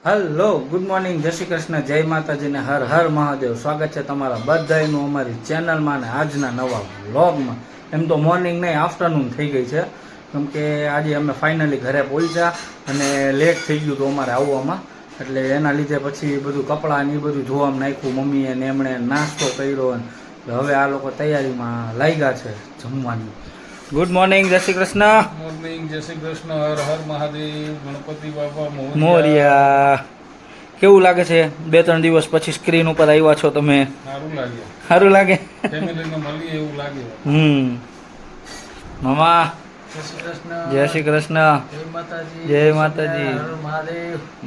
Hello good morning, જય શ્રી કૃષ્ણ, જય માતાજી ને હર હર મહાદેવ. સ્વાગત છે તમારા બધાનું અમારી ચેનલમાં અને આજના નવા વ્લોગમાં. એમ તો મોર્નિંગ નહીં, આફ્ટરનૂન થઈ ગઈ છે, કેમ કે આજે અમે ફાઇનલી ઘરે પહોંચ્યા અને લેટ થઈ ગયું હતું અમારે આવવામાં. એટલે એના લીધે પછી બધું કપડાં ને એ બધું જોવામાં નાખ્યું મમ્મીએ ને એમણે નાસ્તો કર્યો. હવે આ લોકો તૈયારીમાં લાગ્યા છે જમવાની. ગુડ મોર્નિંગ, જય શ્રી કૃષ્ણ. મોર્નિંગ, જય શ્રી કૃષ્ણ, હર હર મહાદેવ, ગણપતિ બાપા મોરિયા. કેવું લાગે છે 2-3 દિવસ પછી સ્ક્રીન ઉપર આવ્યા છો તમે? સારું લાગે, સારું લાગે, ફેમિલીને મળીએ એવું લાગે. મામા જય શ્રી કૃષ્ણ, જય માતાજી,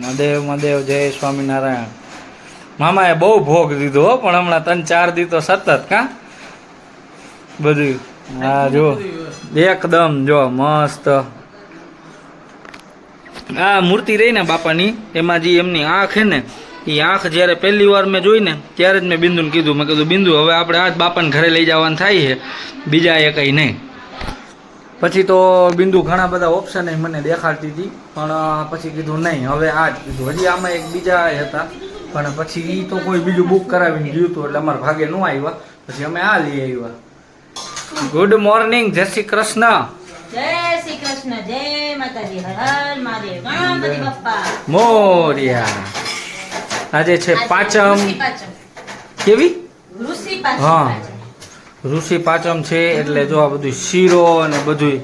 મહાદેવ મહાદેવ, જય સ્વામિનારાયણ. મામાએ બહુ ભોગ દીધો હો, પણ હમણાં 3-4 દી તો સતત કા બધું. હા જો એકદમ જો મસ્ત આ મૂર્તિ રહી ને બાપાની, એમાં જે એમની આંખ હે ને, એ આંખ જ્યારે પહેલી વાર મેં જોઈ ને ત્યારે જ મેં બિંદુને કીધું, મેં કીધું બિંદુ હવે આપણે આ જ બાપાને ઘરે લઈ જવાનું થાય છે, બીજા એ કંઈ નહીં. પછી તો બિંદુ ઘણા બધા ઓપ્શન મને દેખાડતી હતી, પણ પછી કીધું નહીં હવે આ જ કીધું. હજી આમાં એક બીજા હતા, પણ પછી એ તો કોઈ બીજું બુક કરાવીને ગયું હતું, એટલે અમારા ભાગે ન આવ્યા, પછી અમે આ લઈ આવ્યા. ગુડ મોર્નિંગ, જય શ્રી કૃષ્ણ. જય શ્રી કૃષ્ણ, જય માતાજી, હર હર મહાદેવ, ગણપતિ બાપ્પા મોરિયા. આજે છે પાંચમ. કેવી? ઋષિ હા, પાંચમ ઋષિ પાંચમ છે, એટલે જો આ બધું શીરો અને બધું.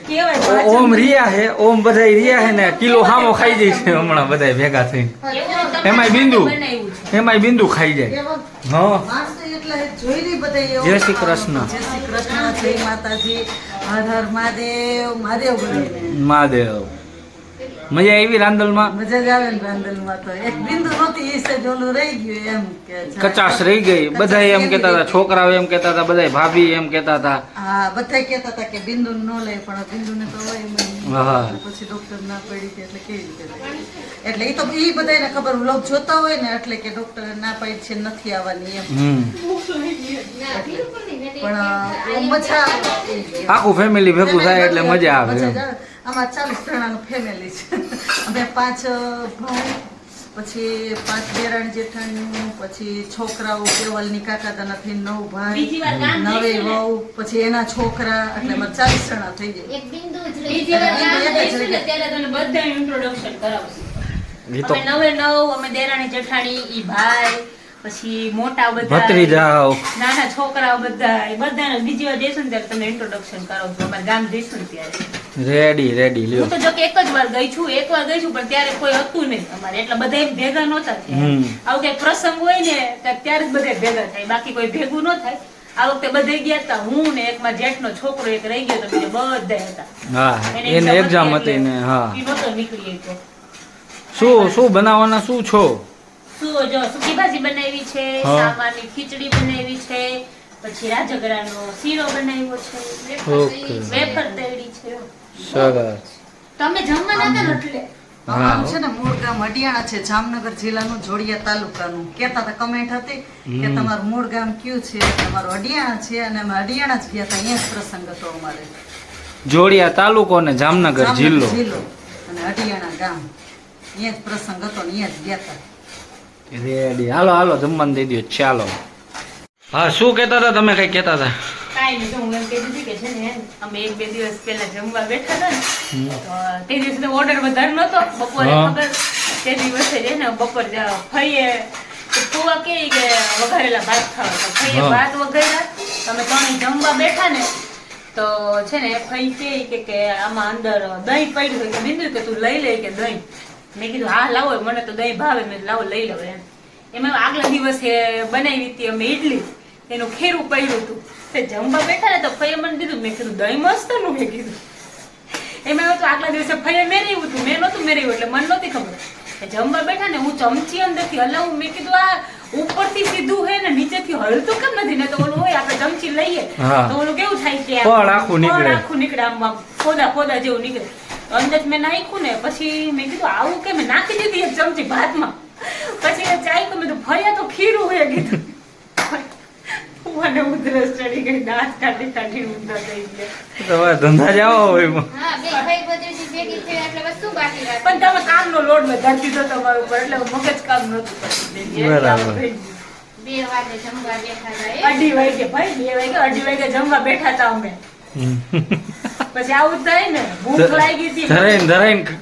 કેવાય ઓમ રિયા હે, ઓમ બધા રિયા હે ને કિલો હામો ખાઈ જાય છે હમણાં બધા ભેગા થઈને. એમાંય બિંદુ, એમાંય બિંદુ ખાઈ જાય. હા, જય શ્રી કૃષ્ણ. જય શ્રી કૃષ્ણ, જય માતાજી, હર હર મહાદેવ. મહાદેવ બોલે. મહાદેવ. મજા આવી રાંદલમાં? મજા જ આવે ને રાંદલમાં તો. એક બિંદુ નહોતી એ છે, ઓલું રહી ગયું એમ કે છે. કચાશ રહી ગઈ. બધા એમ કહેતા હતા, છોકરાઓ એમ કહેતા હતા, બધા ભાભી એમ કહેતા હતા. હા, બધા કહેતા હતા કે બિંદુ ન લે, પણ બિંદુને તો હોય નહીં. હા. પછી ડોક્ટર ના પડી હતી, એટલે કેવી રીતે થાય? એટલે એ તો એ બધાને ખબર, વ્લોગ જોતા હોય ને, એટલે કે ડોક્ટરે ના પાડી છે નથી આવવાની એમ. પણ મજા આવે. આખું ફેમિલી ભેગું થાય એટલે મજા આવે એમ. આમાં 40 જણાનું ફેમિલી છે. અમે 5 ભાઈ, પછી 5 દેરાણી જેઠાણીનું, પછી છોકરાઓ કેવલની કાકાદાના થી 9 ભાઈ, 9 વહુ, પછી એના છોકરા, એટલે અમારે 40 જણા થઈ જાય. એક બિંદુ જ રહી જાય. ત્યારે તમને બધાને ઇન્ટ્રોડક્શન કરાવશું. અમે 9 અમે દેરાણી જેઠાણી, ઈ ભાઈ, પછી મોટા બધા ભત્રીજાઓ, નાના છોકરાઓ, બધાને બીજી વાર જઈશું ને ત્યારે તમને ઇન્ટ્રોડક્શન કરાવશું. અમારે ગામ જઈશું ને ત્યારે. રેડી રેડી લ્યો. હું તો જો કે એક વાર ગઈ છું, પણ ત્યારે કોઈ હતું નહીં અમારે, એટલે બધા ભેગા નહોતા થયા. આવું કઈ પ્રસંગ હોય ને ત્યારે જ બધા ભેગા થાય, બાકી કોઈ ભેગું ન થાય. આ વખતે બધા ગયા હતા, હું ને એક મારા જેઠનો છોકરો એક રહી ગયો તો, બીજા બધા હતા. હા, એને એક્ઝામ હતી ને. હા, ઈ નહોતો નીકળી ગયો. શું બનાવવાના શું છો? શું જો સૂકી ભાજી બનાવી છે, સામાની ખીચડી બનાવી છે, પછી રાજગરાનો શીરો બનાવ્યો છે, ઓકે, વેફર તળી છે. સરસ. તમે જમવા નતા ને એટલે અમારું છે ને મૂળ ગામ અડિયાણા છે, જામનગર જિલ્લાનું, જોડિયા તાલુકાનું. કહેતા હતા કમેન્ટ હતી કે તમારું મૂળ ગામ કયું છે? તમારું અડિયાણા છે, અને અમે અડિયાણા જ ગયા હતા. અહીંયા જ પ્રસંગ હતો અમારે. જોડિયા તાલુકો અને જામનગર જિલ્લો અને અડિયાણા ગામ, અહીંયા જ પ્રસંગ હતો ને અહીંયા જ ગયા હતા. રેડી. હાલો હાલો જમવાનું દઈ દો. ચાલો. હા, શું કહેતા હતા તમે? કઈ કહેતા હતા? કાંઈ નહીં, તો હું એમ કહેતી હતી કે છે ને અમે 1-2 દિવસ પહેલા જમવા બેઠા હતા ને, તો તે દિવસે ઓર્ડર વધારે નતો. બપોરે ખબર તે દિવસે છે ને બપોર ફઈએ ફુવા કે વઘારેલા ભાત ખાવા, તો ફઈએ ભાત વઘાર્યા. તમે ત્રણેય જમવા બેઠા ને, તો છે ને ફઈ કે આમાં અંદર દહીં પડ્યું હોય, કે બિંદુ કે તું લઈ લે કે દહીં. મેં કીધું હા લાવો, મને તો દહીં ભાવે, મેં લાવો લઈ લો એમ. એમાં આગલા દિવસે બનાવી હતી અમે ઈડલી, એનું ખીરું પડ્યું હતું. જમવા બેઠા ને તો ફઈએ મને દીધું, મેં કીધું દહીં મસ્ત નું, મેં કીધું. એમાં એવું તો આગલા દિવસે ફઈએ મેળવ્યું હતું, મેં નહોતું મેળવ્યું, એટલે મને નહોતી ખબર. જમવા બેઠા ને હું ચમચી અંદરથી હલાવું, મેં કીધું આ ઉપરથી સીધું હે ને નીચેથી હલતું કેમ નથી? ને તો ઓલું હોય આપણે ચમચી લઈએ તો ઓલું કેવું થાય કે ફળ આખું નીકળે, આમ ફોદા જેવું નીકળે. અંદર મેં નાખ્યું ને, પછી મેં કીધું આવું કે મેં નાખી દીધી એક ચમચી ભાતમાં. પછી ચાઈ મેં તો ફયા તો ખીરું હોય કીધું. પપ્પાને ઉધરસ ચડી ગઈ, દાંત કાઢી કાઢી ઊંધા થઈ ગયા. તમારે ધંધા જવા હોય એમાં. હા, બે ભાઈ બધું ભેગી થઈ એટલે વસ્તુ બાકી રાખી. પણ તમે કામનો લોડ વધારી દીધો તમારા ઉપર એટલે મગજ કામ નતું કરતું. બરાબર. 2 વાગે જમવા બેઠા હતા. અઢી વાગે ભાઈ 2 વાગે 2:30 વાગે જમવા બેઠા હતા અમે. પછી આવું થાય ને, ભૂખ લાગી હતી. ધરાઈને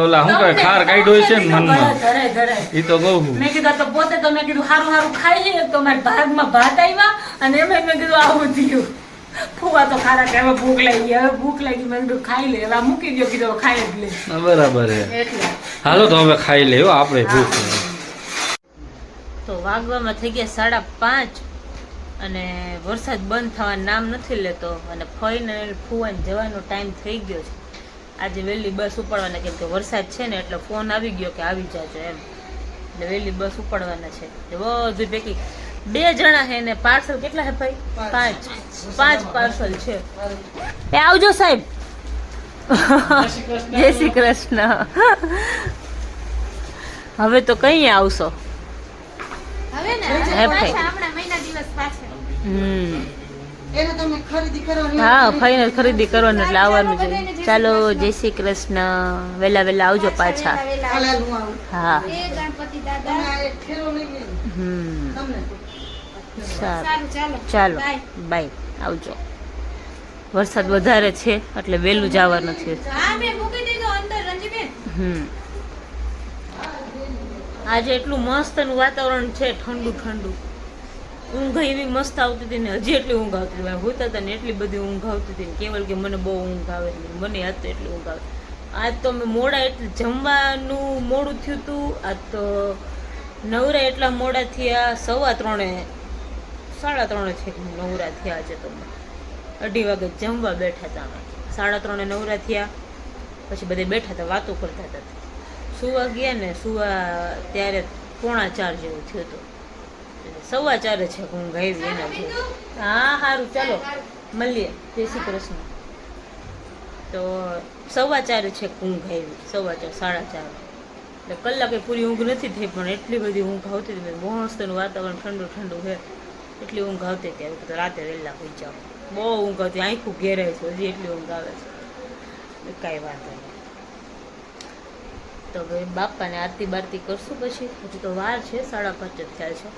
ઓલા શું કહે ખાર કાઢ્યો છે ને મનમાં. ધરાય ધરાય. ઈ તો કહું. મેં કીધું આ તો પોતે તો મેં કીધું સારું સારું ખાઈ લઈએ તો મારા ભાગમાં ભાત આવ્યા અને એમાં મેં કીધું આવું થયું. ફુવા તો ખારા કે હવે ભૂખ લાગી, હવે ભૂખ લાગી, મેં કીધું ખાઈ લે, હવે આ મૂકી દો, કીધું હવે ખાઈ જ લે. બરાબર છે. એટલે હાલો તો હવે ખાઈ લે આપણે ભૂખ લાગી. તો વાગવામાં થઈ ગયા 5:30 અને વરસાદ બંધ થવાનું નામ નથી લેતો અને ફઈને ફુવાને જવાનો ટાઈમ થઈ ગયો છે. આજે વહેલી બસ ઉપાડવાના, કેમ કે વરસાદ છે ને એટલે ફોન આવી ગયો કે આવી જાજો એમ, એટલે વહેલી બસ ઉપાડવાના છે. બધું પૈકી 2 જણા છે ને પાર્સલ કેટલા છે ભાઈ? 5 પાર્સલ છે. એ આવજો સાહેબ. જય શ્રી કૃષ્ણ. હવે તો કઈ આવશો? હવે ને હે ભાઈ. પાછા હમણાં મહિના દિવસ પાછા. એને તમે ખરીદી કરવાની હા, ફાઇનલ ખરીદી કરવાની એટલે આવવાનું છે. ચાલો જય શ્રી કૃષ્ણ. વેલા વેલા આવજો પાછા. હાલાલ હું આવું. હા. એ ગણપતિ દાદા. તમે આ એક થેલો લઈ લેજો. તમને સારું, સારું, ચાલો. ચાલો બાય. બાય, આવજો. વરસાદ વધારે છે એટલે વહેલું જવાનું છે. હા, મેં મૂકી દીધો અંદર રંજીબેન. આજે એટલું મસ્ત નું વાતાવરણ છે, ઠંડુ ઠંડુ. ઊંઘ એવી મસ્ત આવતી હતી ને હજી એટલી ઊંઘ આવતી હતી. હોતા હતા ને એટલી બધી ઊંઘ આવતી હતી ને કેવલ કે મને બહુ ઊંઘ આવે છે, મને આજ તો એટલી ઊંઘ આવે. આજ તો અમે મોડા એટલે જમવાનું મોડું થયું હતું. આજ તો નવરા એટલા મોડા થયા, 3:15 3:30 છે નવરા થયા. આજે તો 2:30 વાગે જમવા બેઠા હતા અમે. 3:30 નવરા થયા, પછી બધે બેઠા હતા, વાતો કરતા હતા. સુવા ગયા ને સુવા ત્યારે 3:45 જેવું થયું હતું. 4:15 છે ઊંઘ આવી એના જેવું. હા સારું, ચાલો મળીએ. જય શ્રી કૃષ્ણ. તો 4:15 છે ઊંઘ આવી, 4:15 4:30. એટલે કલાકે પૂરી ઊંઘ નથી થઈ પણ એટલી બધી ઊંઘ આવતી હતી. મસ્તનું વાતાવરણ ઠંડુ ઠંડુ છે, એટલી ઊંઘ આવતી ત્યારે તો રાતે વહેલા હોઈ જાઓ. બહુ ઊંઘ આવતી, આંખું ઘેરાય છે, હજી એટલી ઊંઘ આવે છે. કાંઈ વાંધો નહીં. તો ભાઈ બાપાને આરતી બારતી કરશું, પછી હજી તો વાર છે, 5:30 જ થયા છે.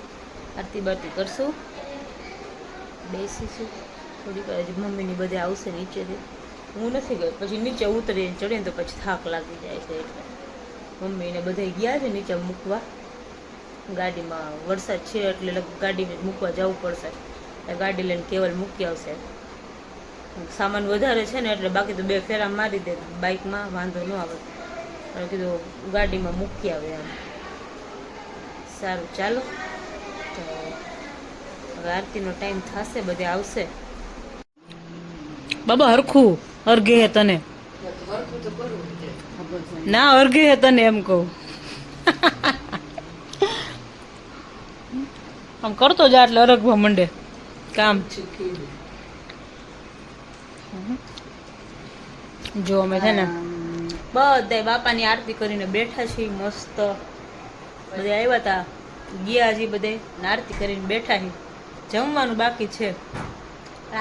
આરતી બારતી કરશું, બેસીશું થોડીક વાર. હજી મમ્મીની બધે આવશે નીચેથી, હું નથી ગઈ. પછી નીચે ઉતરીને ચડીને તો પછી થાક લાગી જાય છે એટલે મમ્મીને બધા ગયા છે નીચે મૂકવા ગાડીમાં. વરસાદ છે એટલે ગાડીને મૂકવા જવું પડશે, એટલે ગાડી લઈને કેવલ મૂકી આવશે. સામાન વધારે છે ને એટલે બાકી તો 2 ફેરા મારી દે બાઇકમાં, વાંધો ન આવે. અને કીધું ગાડીમાં મૂકી આવે એમ. સારું, ચાલો. તો હવે આરતીનો ટાઈમ થશે, બધે આવશે. બાબા હરખું અર્ઘે હે તને ના, અર્ઘે હે તને એમ કહું. આમ કરતો જા એટલે અરગવા મંડે કામ. જો અમે છે ને બધા બાપાની આરતી કરીને બેઠા છીએ મસ્ત. બધે આવ્યા હતા, ગયા હજી બધે આરતી કરીને બેઠા છીએ. જમવાનું બાકી છે.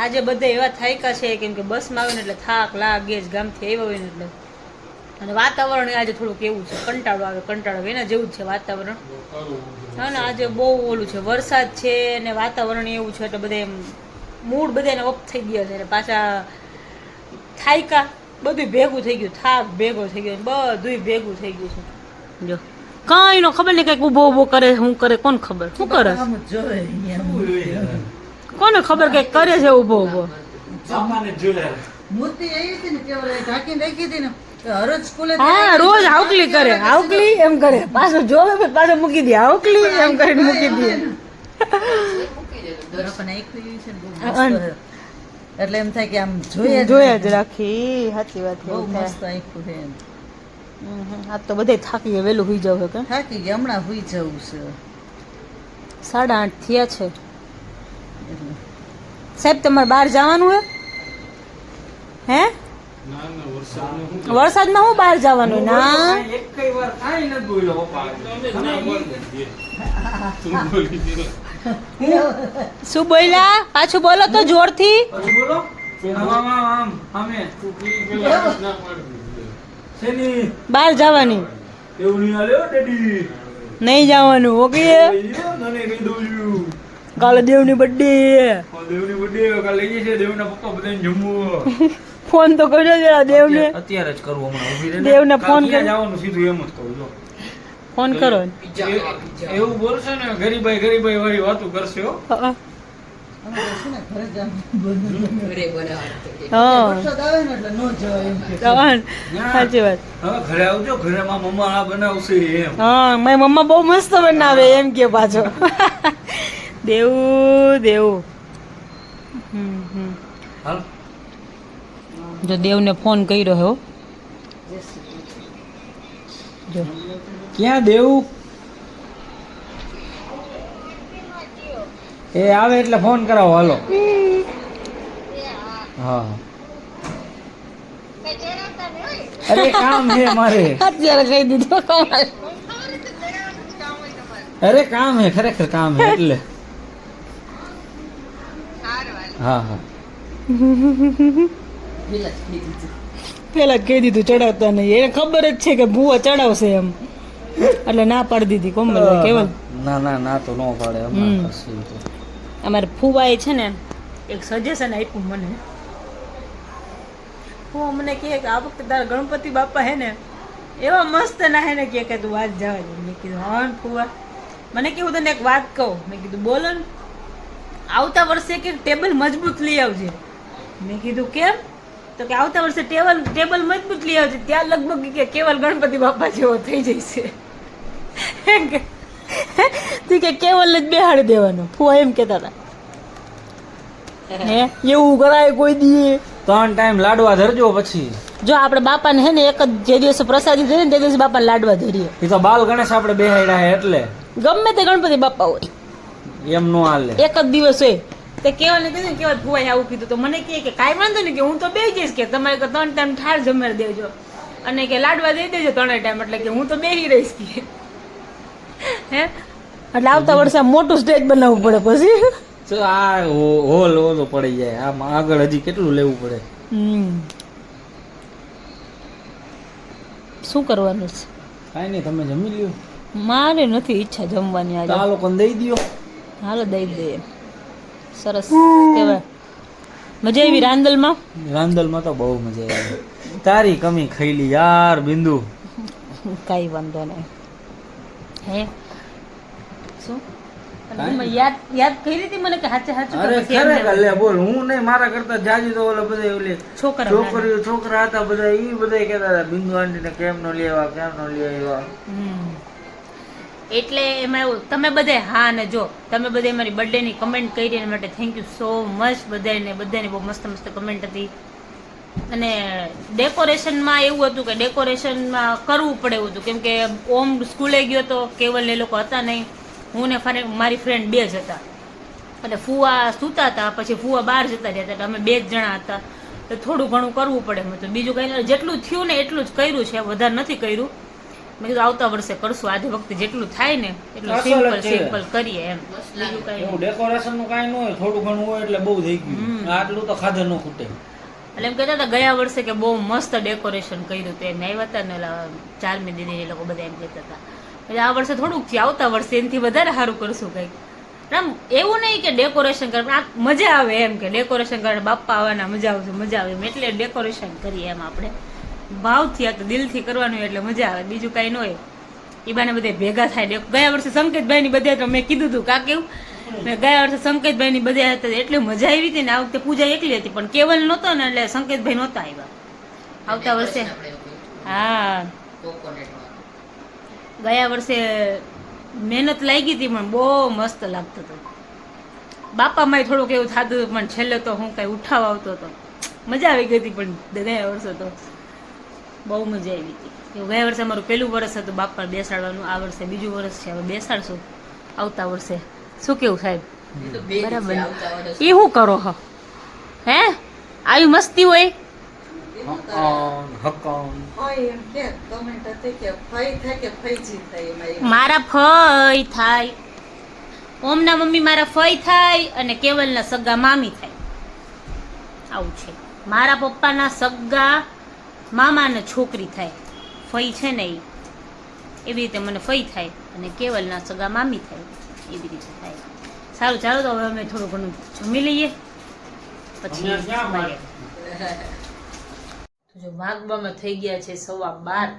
આજે બધા એવા થાયકા છે કેમ કે બસમાં આવે ને એટલે થાક લાગે જ, ગામથી આવ્યા હોય ને એટલે. અને વાતાવરણ આજે થોડુંક એવું છે, કંટાળો આવે એના જેવું જ છે વાતાવરણ. હા ને, આજે બહુ ઓલું છે, વરસાદ છે ને વાતાવરણ એવું છે એટલે બધે મૂડ બધાને ઓફ થઈ ગયા છે. પાછા થાયકા બધું ભેગું થઈ ગયું, થાક ભેગો થઈ ગયો, બધું ભેગું થઈ ગયું છે. જો કાંઈ નો ખબર નહીં, કંઈક ઊભો કરે, શું કરે કોણ ખબર, શું કરે કોને ખબર, કંઈક કરે છે ઊભો. મૂર્તિ આવી હતી ને કેવલ ઢાંકીને રાખી હતી ને, હરોજ સ્કૂલે હા, રોજ હાવકલી કરે, હાવકલી એમ કરે, પાછો જોવે પાછો મૂકી દે, હાવકલી એમ કરીને મૂકી દે. એટલે એમ થાય કે આમ જોઈએ જોયા જ રાખી. સાચી વાત છે, બહુ એવું થાય. મસ્ત આંખું છે એમ. આ તો બધે થાકી ગયા, વહેલું હોઈ જાવ કે થાકી ગયા, હમણાં હુઈ જવું છે. 8:30 થયા છે. સાહેબ તમારે બહાર જવાનું હે? ના ના વરસાદનું શું વરસાદમાં હું બહાર જવાનું ના એકેય વાર કાંઈ નથી બોલ્યો પપ્પા. તું બોલી દે. શું બોલ્યા પાછું બોલો તો જોરથી પછી બોલો આમ આમ આમ આમે ના પાડી શેની બહાર જવાની એવું નહીં હાલે હો ડેડી. નહીં જવાનું ઓકે મને કહી દઉં છું. કાલે દેવની બર્થડે દેવની birthday કાલે લઈ જશે દેવના પપ્પા બધાને જમવું. ફોન તો કરજો જરા દેવને અત્યારે જ કરવું હમણાં ઊભી રહીને. દેવને કાલ ફોન ક્યાં કરી- જવાનું સીધું એમ જ કહું જો. ફોન કરો એવું બોલશે ને ગરીબાઈ વાળી વાતો કરશે હો. હા અમે તો છે ને ઘરે જ આમ હા વરસાદ આવે ને એટલે નો જવાય એમ કે સાચી વાત હવે ઘરે આવજો ઘરે માં મમ્મા આ બનાવશે એમ. હા મારી મમ્મા બહુ મસ્ત બનાવે એમ કે પાછો દેવું હાલ જો દેવને ફોન કર્યો હો જો ક્યાં દેવું એ આવે એટલે ફોન કરાવો હાલો. હા અરે કામ છે મારે. અત્યારે કહી દીધું કમાલ અરે કામ હે ખરેખર કામ હે એટલે હા હા પેલા કહી દીધું ચડાવતા નહીં એને ખબર જ છે કે ભૂવા ચડાવશે એમ એટલે ના પાડી દીધી કોમલ કેવલ ના ના ના તો ન પાડે હમણાં કરશે ઈ તો. અમારે ફૂવાએ છે ને એક સજેશન આપ્યું મને ફૂવા મને કહે કે આ વખતે તારા ગણપતિ બાપા હે ને એવા મસ્ત ના હે ને કે તું વાત જવા દે મેં કીધું હા ને ફૂવા મને કેવું તને એક વાત કહું મેં કીધું બોલો ને આવતા વર્ષે કે ટેબલ મજબૂત લઈ આવજે મેં કીધું કેમ તો કે આવતા વર્ષે ટેબલ મજબૂત લઈ આવજે ત્યાં લગભગ કે કેવલ ગણપતિ બાપા જેવો થઈ જશે તું કે કેવલ જ બેહાડી દેવાનો ફૂવા એમ કહેતા હતા હે એવું કરાય કોઈ દીએ 3 ટાઈમ લાડવા ધરજો પછી. જો આપણે બાપાને હે ને એક જ જે દિવસે પ્રસાદી ધરીએ ને તે દિવસે બાપાને લાડવા ધરીએ એ તો બાલ ગણેશ આપણે બેહાડ્યા હે એટલે ગમે તે ગણપતિ બાપા હોય એમ નો હાલે. એક જ દિવસ હોય તે કેવલને કીધું કેવલ ફુવાએ આવું કીધું તો મને કહે કે કાંઈ વાંધો નહીં કે હું તો બેસી જઈશ કે તમારે 3 ટાઈમ ઠાર જમાડી દેજો અને કે લાડવા દઈ દેજો 3 ટાઈમ એટલે કે હું તો બેસી રહીશ કે હે એટલે આવતા વર્ષે આમ મોટું સ્ટેજ બનાવવું પડે પછી તો આ હોલ ઓલો પડી જાય આમ આગળ હજી કેટલું લેવું પડે. શું કરવાનું છે કાંઈ નહીં તમે જમી લ્યો. મારે નથી ઈચ્છા જમવાની તો આજે આ લોકોને દઈ દ્યો. હાલો દઈ દઈએ સરસ કેવાય મજા આવી રાંદલમાં રાંદલમાં તો બહુ મજા આવી. તારી કમી ખઈલી યાર બિંદુ. કઈ વાંધો નહીં હે શું અને મેં યાદ કરી હતી મને કે હાચે હાચું અરે કે પછી એમને ખરેખર લે બોલ હું નહીં મારા કરતા જાજી તો ઓલા બધા ઓલી છોકરીઓ છોકરા હતા બધા ઈ બધા કહેતા હતા બિંદુ આંટીને કેમ નો લેવા કેમ નો લેવા. એટલે એમાં એવું તમે બધે હા ને જો તમે બધે મારી બર્થડે ની કમેન્ટ કરી એના માટે થેન્ક યુ સો મચ બધાને બહુ મસ્ત મસ્ત કમેન્ટ હતી. અને ડેકોરેશનમાં એવું હતું કે ડેકોરેશનમાં કરવું પડે એવું હતું કેમ કે ઓમ સ્કૂલે ગયો તો કેવલ એ લોકો હતા નહીં હું ને મારી ફ્રેન્ડ 2 જ હતા એટલે ફુવા સૂતા હતા પછી ફુવા બહાર જતા રહ્યા હતા અમે 2 જ જણા હતા તો થોડું ઘણું કરવું પડે એમ હતું બીજું કંઈ નહીં જેટલું થયું ને એટલું જ કર્યું છે વધારે નથી કર્યું મેં કીધું આવતા વર્ષે કરશું આજે વખતે જેટલું થાય ને એટલું સિમ્પલ કરીએ એમ બીજું કઈ એવું ડેકોરેશન નું કાંઈ ન હોય થોડું ઘણું હોય એટલે બહુ થઈ ગયું. આટલું તો ખાધા ન ખૂટે. એટલે એમ કહેતા હતા ગયા વર્ષે કે બહુ મસ્ત ડેકોરેશન કર્યું હતું એમ આવ્યા હતા ને ચારમી દીદી એ લોકો બધા એમ કહેતા હતા એટલે આ વર્ષે થોડુંક છે આવતા વર્ષે એનાથી વધારે સારું કરશું કંઈક આમ એવું નહીં કે ડેકોરેશન કરે પણ મજા આવે એમ કે ડેકોરેશન કરે બાપા આવવાના મજા આવે એમ એટલે ડેકોરેશન કરીએ એમ આપણે ભાવથી આ તો દિલથી કરવાનું એટલે મજા આવે બીજું કાંઈ ન હોય એ બાને બધે ભેગા થાય ગયા વર્ષે સંકેતભાઈની બધે તો મેં કીધું હતું કા કેવું મેં ગયા વર્ષે સંકેતભાઈની બધે હતા એટલે મજા આવી હતી ને આ વખતે પૂજા એકલી હતી પણ કેવલ નહોતો ને એટલે સંકેતભાઈ નહોતા આવ્યા આવતા વર્ષે હા ગયા વર્ષે મહેનત લાગી હતી પણ બહુ મસ્ત લાગતું હતું બાપામાંય થોડુંક એવું થતું હતું પણ છેલ્લે તો હું કાંઈ ઉઠાવ આવતો હતો મજા આવી ગઈ હતી પણ ગયા વર્ષે તો બહુ મજા આવી હતી ગયા વર્ષે અમારું પહેલું વર્ષ હતું બાપા બેસાડવાનું આ વર્ષે બીજું વર્ષ છે હવે બેસાડશું આવતા વર્ષે શું કેવું સાહેબ બરાબર એ શું કરો હો હે આવી મસ્તી હોય હકન ફઈ એમ કે કમેન્ટ હતી કે ફઈ થાય કે ફઈજી થાય એમાં એવું. મારા ફઈ થાય, ઓમના મમ્મી મારા ફઈ થાય અને કેવલના સગા મામી થાય. આવું છે. મારા પપ્પાના સગા મામાના છોકરી થાય. ફઈ છે ને એ એવી રીતે મને ફઈ થાય અને કેવલના સગા મામી થાય એવી રીતે થાય. સારું, ચાલો તો હવે અમે થોડું ઘણું જમી લઈએ પછી મળીએ. તો જો વાગવામાં થઈ ગયા છે 12:15.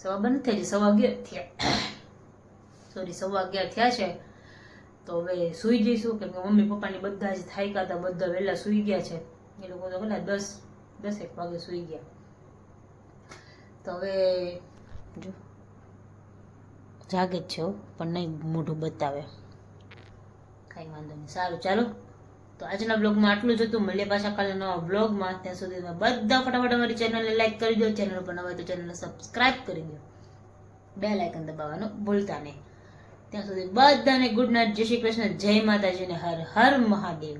12:15 નથી, 11:15 થયા. સોરી, 11:15 થયા છે. તો હવે સૂઈ જઈશું કેમ કે મમ્મી પપ્પાની બધા જ થાક્યા હતા, બધા વહેલા સૂઈ ગયા છે. એ લોકો તો કેટલા 10-10 વાગે સૂઈ ગયા. તો હવે જો જાગે જ છે હો, પણ નહીં મોઢું બતાવે, કાંઈ વાંધો નહીં. સારું, ચાલો તો આજના બ્લોગમાં આટલું જ હતું. મળીએ પાછા કાલે નવા બ્લોગમાં. ત્યાં સુધીમાં બધા ફટાફટ અમારી ચેનલને લાઈક કરી દો, ચેનલ પર નવા હોય તો ચેનલને સબસ્ક્રાઇબ કરી દો, બેલ આઇકન દબાવવાનું ભૂલતા નહીં. ત્યાં સુધી બધાને ગુડ નાઇટ, જય શ્રી કૃષ્ણ, જય માતાજી ને હર હર મહાદેવ.